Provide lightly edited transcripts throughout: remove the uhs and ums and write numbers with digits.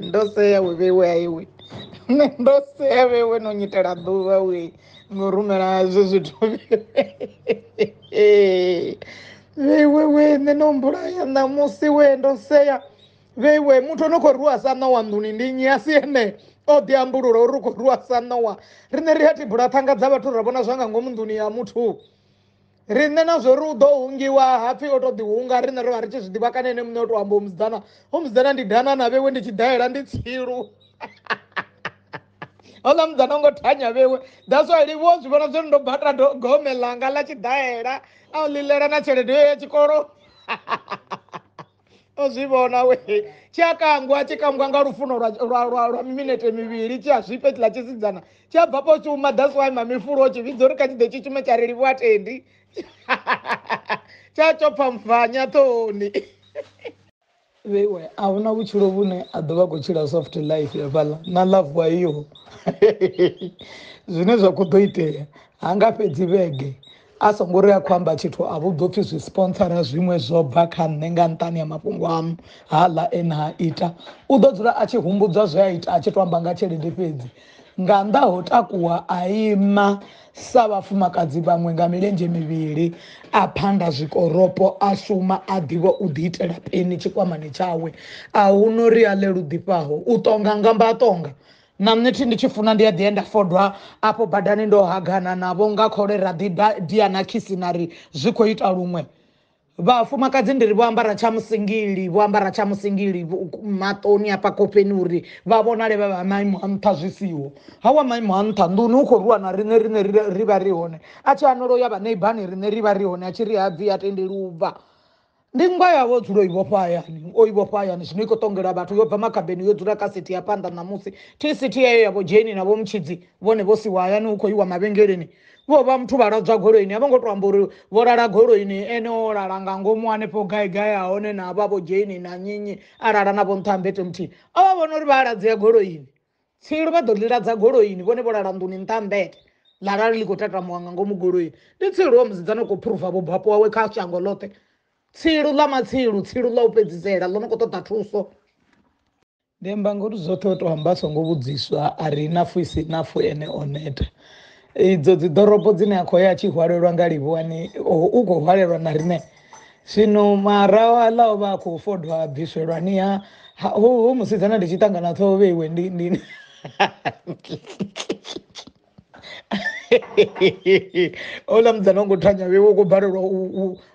ndoseya wewe aiwe ndoseya wewe nonyitela ḓuvha we ngorumela zwo zwithu veiwe we nṋe no mbulaya ṋamusi we ndoseya veiwe muthu ono khou rua sa nowa nḓuni ndi nnyi asi ene o ḓi ambulula uri u khou rua sa nowa riṋe ri a tibula ṱhanga dza vhathu ra vhona zwa nga ngomu nḓuni ya muthu riṋe na zwo ri u ḓo hungiwa hapfi o to ḓi hunga riṋe ri vha ri tshi zwi ḓivha kana ene muṋe o to amba umusidzana ndi dana na vhewe ndi tshi daela ndi tsilu hola mudzana ngo thanya vhewe that's why livho zwi vhona zwo ndo bata gome langa ḽa tshi daela a u lilela na tshelede yo ya tshikolo o zwi vhona we tshi a kangwa tshi kangwa nga lufuno lwa minete mivhili tshi a zwipe tshi ḽa tshisidzana tshi a bva po shuma that's why mamifulo tshi vhidza uri kha tshi ḓe tshi shume tsha ri livho atendi tsha tsopfa mfanya ṱoni veiwe a huna vhutshilo vhune a ḓo vha khou tshila soft life ya fhaḽa na love wa iyo zwine zwa khou ḓo itea ha nga fhedzi vhege a songo ri a khou amba tshithu a vhu ḓo pfhi zwi sponsora zwiṅwe zwo bva kha nṋe nga nṱani ha mafhungo amu haḽa ene ha ita u ḓo dzula a tshi humbudzwa zwe a ita a tshi to amba nga tshelede fhedzi nga nnḓa ho takuwa a ima sa vhafumakadzi vhaṅwe nga milenzhe mivhili a phanda zwikoropo a shuma a ḓivha u ḓi itela peni tshikwamani tshawe a hu no ri a le luḓifhaho u tonga nga mba tonga na nṋe thi ndi tshi funa ndi a ḓi enda fodwa afho badani ndo hagana navho nga kholera diana khisinari zwi khou ita luṅwe vhafumakadzi ndi ri vho ambara tsha musingili maṱoni hafha khofheni uri vha vhonale vha vha maimo a nṱha zwi siho hawa maimo a nṱha nḓuni u khou rwiwa na riṋe ri vha ri hone a tshi anolo ya vha neibani riṋe ri vha ri hone a tshi ri habvi a tendeli u bva ndi ngwa yavho dzulo i vhofha hayani o i vhofha hayani zwino i khou ṱongela vhathu yo bva makhabeni yo dzula kha sithi ya phanḓa ṋamusi thi sithi yayo yavho dzheni na vho mutshidzi vhone vho siwa hayani hu khou iwa mavhengeleni vho vha muthu vha ladzwa goloini a vho ngo to amba uri vho lala goloini ene o lala nga ngomu hanefho gai a hone na vha vho dzheni na nyinyi a lala na vho nṱha mbete muthihi a vha vhona uri vha ladzea goloini tsilu vha ḓo ḽi ladza goloini vhone vho lala nḓuni nṱha mbete lara ḽi khou tatamuwa nga ngomu goloini ndi tsilu wa musidzana u khou phuruva vho bvapo wawe kha shango ḽoṱhe tsilu ḽa matsilu tsilu ḽa u fhedzisela ḽo no khou ṱoḓa thuso ndi amba ngori zwoṱhe o to amba songo vhudziswa a ri nafu isi nafu ene o neta idzo dzi ḓorobo dzine a khou ya a tshi hwalelwa nga livhuwani u khou hwalelwa na riṋe zwino maraho aḽa o vha a khou fodwa bviswelwani hu musidzana ndi tshi ṱangana ṱhoho vheiwe ndi ola mudzana ngo thanya vheiwe u khou balelwa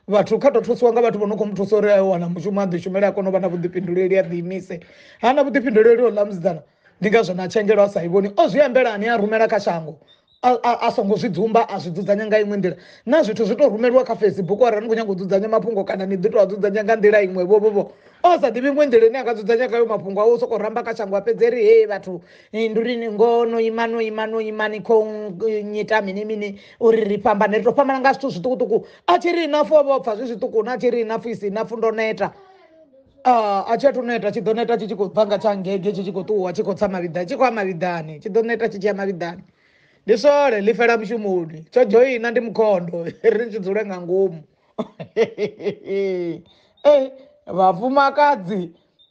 vhathu kha tou thusiwa nga vhathu vho no khou muthusa uri a wana mushumo a ḓi shumela a kone u vha na vhuḓifhinduleli a ḓi imise ha na vhuḓifhinduleli ola musidzana ndi ngazwo na tshengelo a sa i vhoni o zwi ambelani a rumela kha shango a songo zwi dzumba a zwi dzudzanya nga iṅwe nḓila na zwithu zwi to rumeliwa kha Facebook arali ni khou nyaga u dzudzanya mafhungo kana ni ḓi to a dzudzanya nga nḓila iṅwe vho o sa ḓivhi iṅwe nḓila ine a nga dzudzanya ngayo mafhungo awe u sokou ramba kha shango a fhedze ri he vhathu ndurini ngono imani khou nyita mini uri ri fhambane ri to fhambana nga zwithu zwiṱukuṱuku a tshi ri inafu o vha pfha zwi zwiṱuku na tshi ri inafu isi inafu ndo neta a tshi athu neta tshi ḓo neta tshi khou bva nga tsha ngege tshi khou ṱuwa tshi khou tsa mavhiḓani tshi khou ya mavhiḓani tshi ḓo neta tshi ya mavhiḓani ndi sole ḽi fela mushumoni tsho dzhoina ndi mukhondo ri tshi dzule nga ngomu vhafumakadzi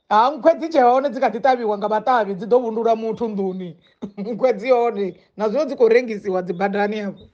ha nkhwedzi tshe hone dzi kha ḓi ṱavhiwa nga vhaṱavhi dzi ḓo vhundula muthu nḓuni nkhwedzi hone na zwino dzi khou rengisiwa dzi badani hafho